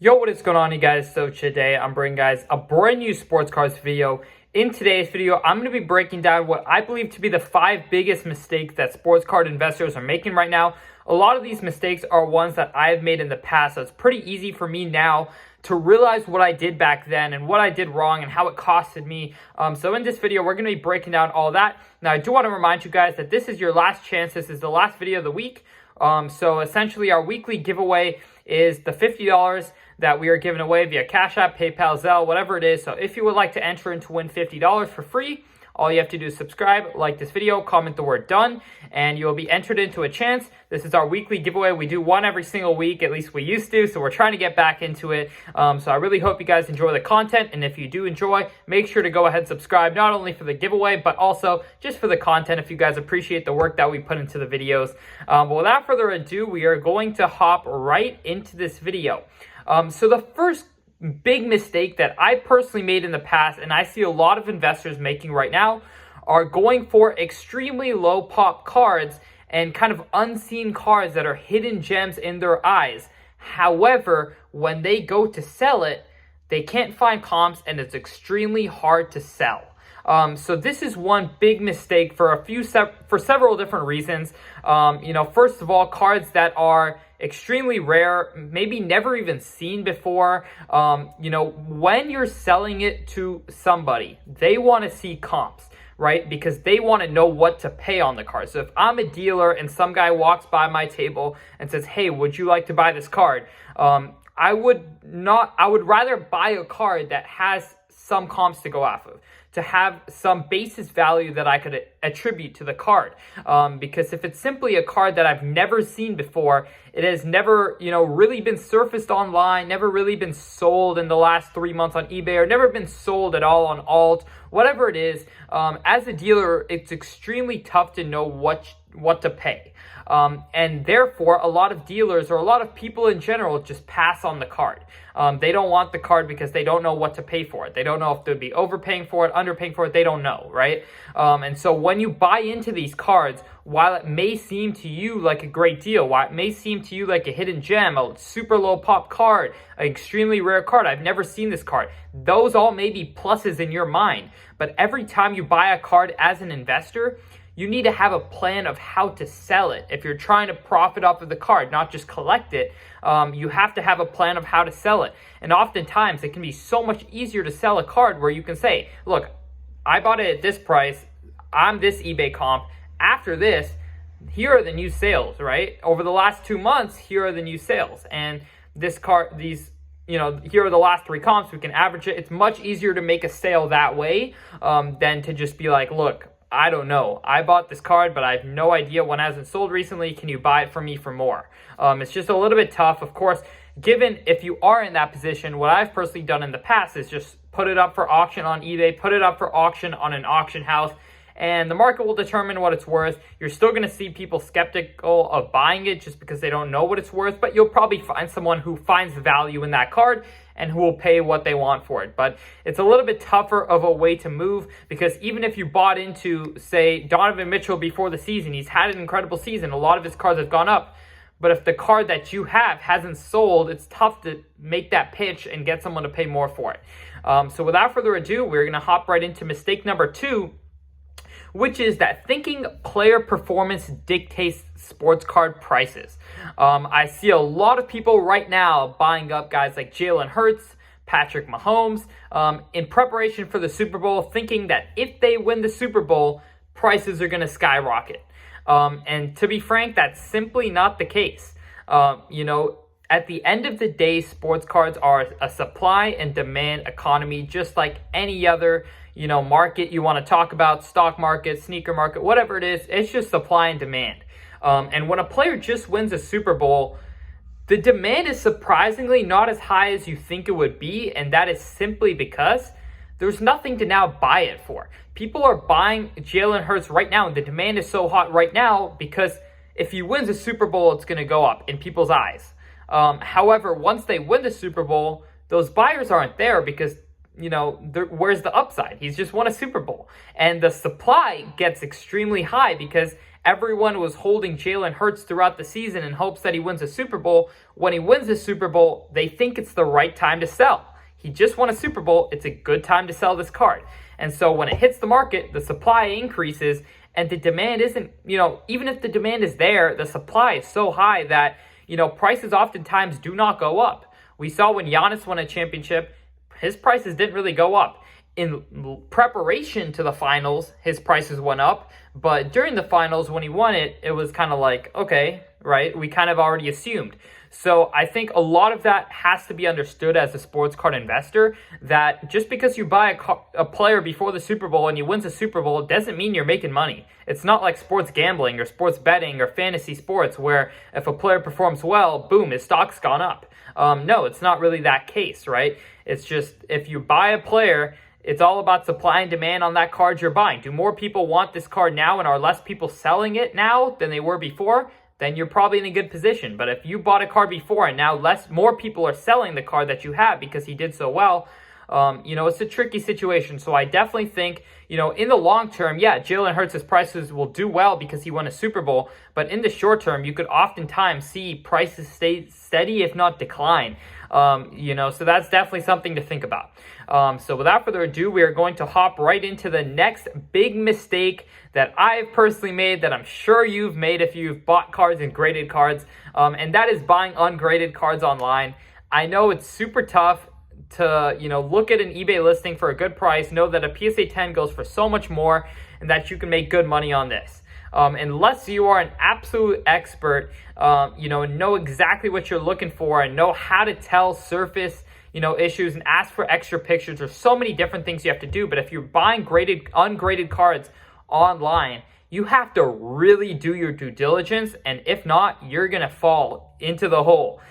Yo, what is going on, you guys? So today I'm bringing guys a brand new sports cards video. In today's video, I'm going to be breaking down what I believe to be the 5 biggest mistakes that sports card investors are making right now. A lot of these mistakes are ones that I've made in the past, so it's pretty easy for me now to realize what I did back then and what I did wrong and how it costed me. So in this video, we're going to be breaking down all that. Now, I do want to remind you guys that this is your last chance. This is the last video of the week. So essentially, our weekly giveaway is the $50 that we are giving away via Cash App, PayPal, Zelle, whatever it is. So if you would like to enter and to win $50 for free, all you have to do is subscribe, like this video, comment the word done, and you will be entered into a chance. This is our weekly giveaway. We do one every single week, at least we used to, so we're trying to get back into it. So I really hope you guys enjoy the content, and if you do enjoy, make sure to go ahead and subscribe, not only for the giveaway, but also just for the content if you guys appreciate the work that we put into the videos. But without further ado, we are going to hop right into this video. So the first big mistake that I personally made in the past, and I see a lot of investors making right now, are going for extremely low pop cards and kind of unseen cards that are hidden gems in their eyes. However, when they go to sell it, they can't find comps and it's extremely hard to sell. So this is one big mistake for several different reasons. First of all, cards that are extremely rare, maybe never even seen before. When you're selling it to somebody, they want to see comps, right? Because they want to know what to pay on the card. So if I'm a dealer and some guy walks by my table and says, "Hey, would you like to buy this card?" I would rather buy a card that has some comps to go off of, to have some basis value that I could attribute to the card. Because if it's simply a card that I've never seen before, it has never, really been surfaced online, never really been sold in the last 3 months on eBay, or never been sold at all on alt, whatever it is, as a dealer, it's extremely tough to know what to pay. And therefore, a lot of dealers or a lot of people in general just pass on the card. They don't want the card because they don't know what to pay for it. They don't know if they'll be overpaying for it, underpaying for it. They don't know, right? And so when you buy into these cards, while it may seem to you like a great deal, while it may seem to you like a hidden gem, a super low pop card, an extremely rare card, I've never seen this card, those all may be pluses in your mind. But every time you buy a card as an investor, you need to have a plan of how to sell it. If you're trying to profit off of the card, not just collect it, you have to have a plan of how to sell it. And oftentimes, it can be so much easier to sell a card where you can say, look, I bought it at this price, I'm this eBay comp, after this, here are the new sales, right? Over the last 2 months, here are the new sales. And this card, here are the last 3 comps, we can average it. It's much easier to make a sale that way than to just be like, look, I don't know. I bought this card, but I have no idea when it hasn't sold recently. Can you buy it for me for more? It's just a little bit tough. Of course, given if you are in that position, what I've personally done in the past is just put it up for auction on eBay, put it up for auction on an auction house, and the market will determine what it's worth. You're still going to see people skeptical of buying it just because they don't know what it's worth, but you'll probably find someone who finds value in that card and who will pay what they want for it. But it's a little bit tougher of a way to move, because even if you bought into, say, Donovan Mitchell before the season, he's had an incredible season. A lot of his cards have gone up. But if the card that you have hasn't sold, it's tough to make that pitch and get someone to pay more for it. So without further ado, we're going to hop right into mistake number 2, which is that thinking player performance dictates sports card prices. I see a lot of people right now buying up guys like Jalen Hurts, Patrick Mahomes, in preparation for the Super Bowl, thinking that if they win the Super Bowl, prices are going to skyrocket. And to be frank, that's simply not the case. At the end of the day, sports cards are a supply and demand economy, just like any other market you want to talk about, stock market, sneaker market, whatever it is. It's just supply and demand. And when a player just wins a Super Bowl, the demand is surprisingly not as high as you think it would be, and that is simply because there's nothing to now buy it for. People are buying Jalen Hurts right now, and the demand is so hot right now because if he wins a Super Bowl, it's going to go up in people's eyes. However, once they win the Super Bowl, those buyers aren't there because where's the upside? He's just won a Super Bowl. And the supply gets extremely high because everyone was holding Jalen Hurts throughout the season in hopes that he wins a Super Bowl. When he wins a Super Bowl, they think it's the right time to sell. He just won a Super Bowl. It's a good time to sell this card. And so when it hits the market, the supply increases and the demand isn't, even if the demand is there, the supply is so high that, prices oftentimes do not go up. We saw when Giannis won a championship, his prices didn't really go up. In preparation to the finals, his prices went up. But during the finals, when he won it, it was kind of like, okay, right? We kind of already assumed. So I think a lot of that has to be understood as a sports card investor, that just because you buy a player before the Super Bowl and he wins a Super Bowl doesn't mean you're making money. It's not like sports gambling or sports betting or fantasy sports where if a player performs well, boom, his stock's gone up. No, it's not really that case, right? It's just if you buy a player, it's all about supply and demand on that card you're buying. Do more people want this card now and are less people selling it now than they were before? Then you're probably in a good position. But if you bought a card before and now more people are selling the card that you have because he did so well, it's a tricky situation. So I definitely think, in the long term, yeah, Jalen Hurts' prices will do well because he won a Super Bowl. But in the short term, you could oftentimes see prices stay steady, if not decline. So that's definitely something to think about. So without further ado, we are going to hop right into the next big mistake that I've personally made, that I'm sure you've made if you've bought cards and graded cards, and that is buying ungraded cards online. I know it's super tough to, look at an eBay listing for a good price, know that a PSA 10 goes for so much more, and that you can make good money on this. Unless you are an absolute expert, and know exactly what you're looking for and know how to tell surface, issues and ask for extra pictures. There's so many different things you have to do. But if you're buying ungraded cards online, you have to really do your due diligence. And if not, you're going to fall into the hole.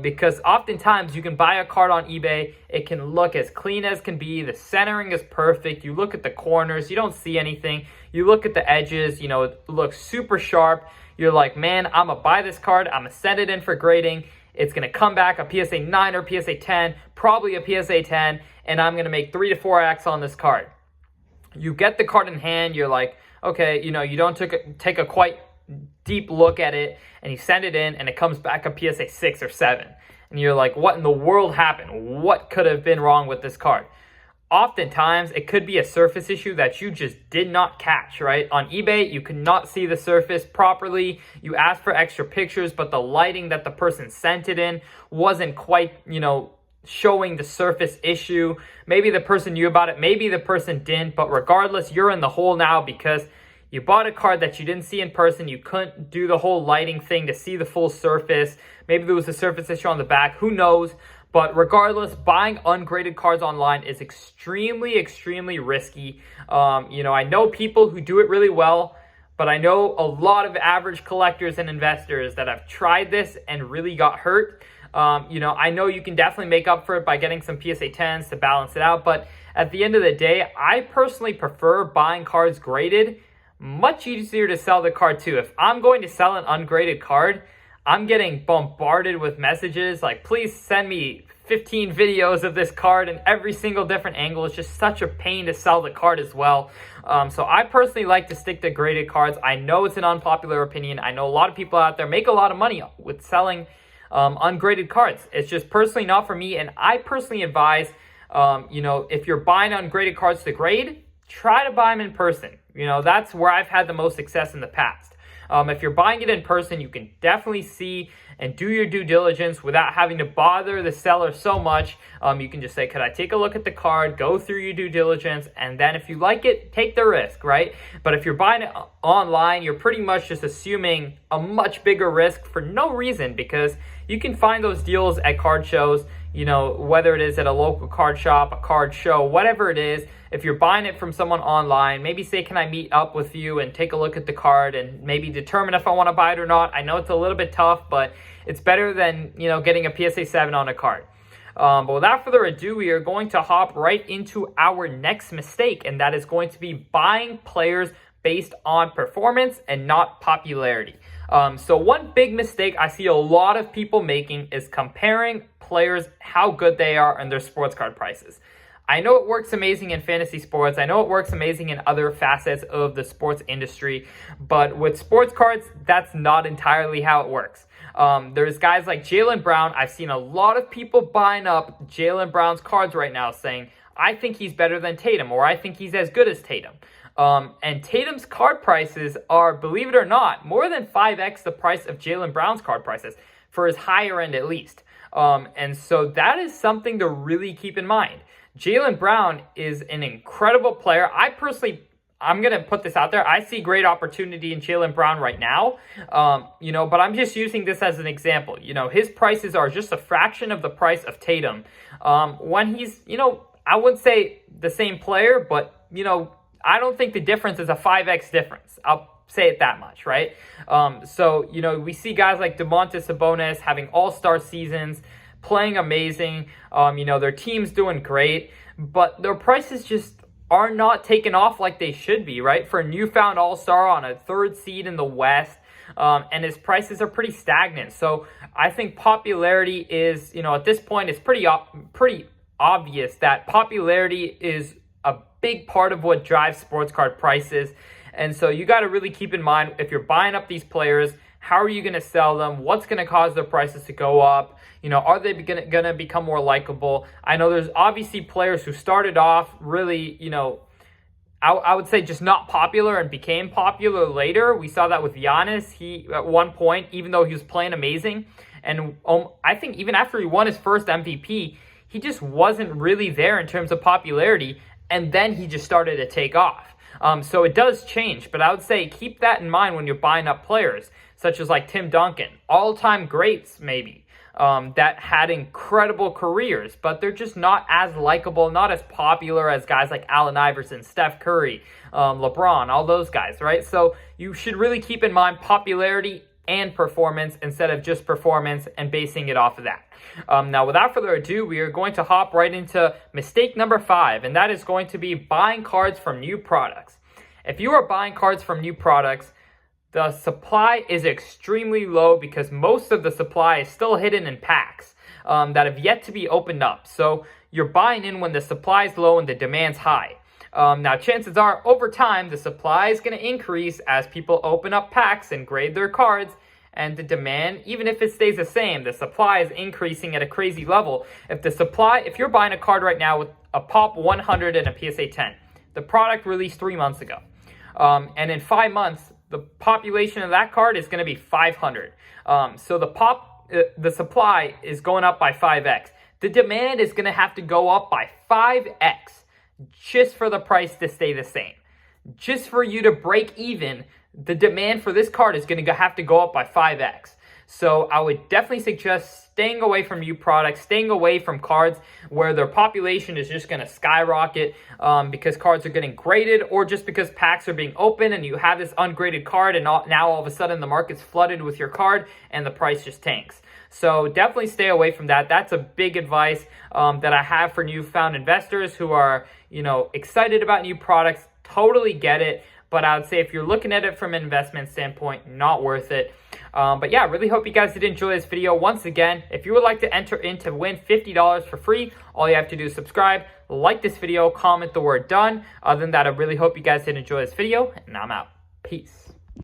Because oftentimes you can buy a card on eBay. It can look as clean as can be. The centering is perfect. You look at the corners, you don't see anything. You look at the edges, it looks super sharp. You're like, man, I'm going to buy this card. I'm going to send it in for grading. It's going to come back a PSA 9 or PSA 10, probably a PSA 10, and I'm going to make 3 to 4x on this card. You get the card in hand, you're like, okay, you don't take a quite deep look at it, and you send it in, and it comes back a PSA 6 or 7. And you're like, what in the world happened? What could have been wrong with this card? Oftentimes, it could be a surface issue that you just did not catch, right? On eBay, you could not see the surface properly. You asked for extra pictures, but the lighting that the person sent it in wasn't quite, showing the surface issue. Maybe the person knew about it, maybe the person didn't, but regardless, you're in the hole now because you bought a card that you didn't see in person. You couldn't do the whole lighting thing to see the full surface. Maybe there was a surface issue on the back, who knows? But regardless, buying ungraded cards online is extremely, extremely risky. I know people who do it really well, but I know a lot of average collectors and investors that have tried this and really got hurt. I know you can definitely make up for it by getting some PSA 10s to balance it out. But at the end of the day, I personally prefer buying cards graded. Much easier to sell the card too. If I'm going to sell an ungraded card, I'm getting bombarded with messages like, please send me 15 videos of this card in every single different angle. It's just such a pain to sell the card as well. So I personally like to stick to graded cards. I know it's an unpopular opinion. I know a lot of people out there make a lot of money with selling ungraded cards. It's just personally not for me. And I personally advise, if you're buying ungraded cards to grade, try to buy them in person. That's where I've had the most success in the past. If you're buying it in person, you can definitely see and do your due diligence without having to bother the seller so much. You can just say, could I take a look at the card, go through your due diligence, and then if you like it, take the risk, right? But if you're buying it online, you're pretty much just assuming a much bigger risk for no reason, because you can find those deals at card shows, whether it is at a local card shop, a card show, whatever it is. If you're buying it from someone online, maybe say, can I meet up with you and take a look at the card and maybe determine if I want to buy it or not. I know it's a little bit tough, but it's better than, getting a PSA 7 on a card. But without further ado, we are going to hop right into our next mistake, and that is going to be buying players based on performance and not popularity. So one big mistake I see a lot of people making is comparing players, how good they are, and their sports card prices. I know it works amazing in fantasy sports. I know it works amazing in other facets of the sports industry. But with sports cards, that's not entirely how it works. There's guys like Jaylen Brown. I've seen a lot of people buying up Jaylen Brown's cards right now saying, I think he's better than Tatum, or I think he's as good as Tatum. And Tatum's card prices are, believe it or not, more than 5x the price of Jaylen Brown's card prices, for his higher end at least. And so that is something to really keep in mind. Jaylen Brown is an incredible player. I'm going to put this out there. I see great opportunity in Jaylen Brown right now, but I'm just using this as an example. His prices are just a fraction of the price of Tatum. When he's, I wouldn't say the same player, but, I don't think the difference is a 5x difference. I'll say it that much, right? We see guys like Domantas Sabonis having all-star seasons, playing amazing. Their team's doing great, but their prices just are not taken off like they should be, right? For a newfound all-star on a 3rd seed in the West, and his prices are pretty stagnant. So I think popularity is, at this point, it's pretty obvious that popularity is a big part of what drives sports card prices. And so you got to really keep in mind, if you're buying up these players, how are you going to sell them? What's going to cause their prices to go up? Are they going to become more likable? I know there's obviously players who started off really, I would say just not popular and became popular later. We saw that with Giannis. He, at one point, even though he was playing amazing, and I think even after he won his first MVP, he just wasn't really there in terms of popularity, and then he just started to take off. So it does change, but I would say keep that in mind when you're buying up players, such as like Tim Duncan, all-time greats maybe, that had incredible careers, but they're just not as likable, not as popular as guys like Allen Iverson, Steph Curry, LeBron, all those guys, right? So you should really keep in mind popularity and performance instead of just performance and basing it off of that. Now, without further ado, we are going to hop right into mistake number 5, and that is going to be buying cards from new products. If you are buying cards from new products, the supply is extremely low because most of the supply is still hidden in packs that have yet to be opened up. So you're buying in when the supply is low and the demand's high. Now, chances are, over time, the supply is going to increase as people open up packs and grade their cards, and the demand, even if it stays the same, the supply is increasing at a crazy level. If you're buying a card right now with a Pop 100 and a PSA 10, the product released 3 months ago, and in 5 months, the population of that card is going to be 500. So the supply is going up by 5x. The demand is going to have to go up by 5x just for the price to stay the same. Just for you to break even, the demand for this card is going to have to go up by 5x. So I would definitely suggest staying away from new products, staying away from cards where their population is just going to skyrocket because cards are getting graded, or just because packs are being open and you have this ungraded card and now all of a sudden the market's flooded with your card and the price just tanks. So definitely stay away from that. That's a big advice that I have for newfound investors who are, excited about new products. Totally get it. But I would say if you're looking at it from an investment standpoint, not worth it. But yeah, really hope you guys did enjoy this video. Once again, if you would like to enter in to win $50 for free, all you have to do is subscribe, like this video, comment the word done. Other than that, I really hope you guys did enjoy this video, and I'm out. Peace.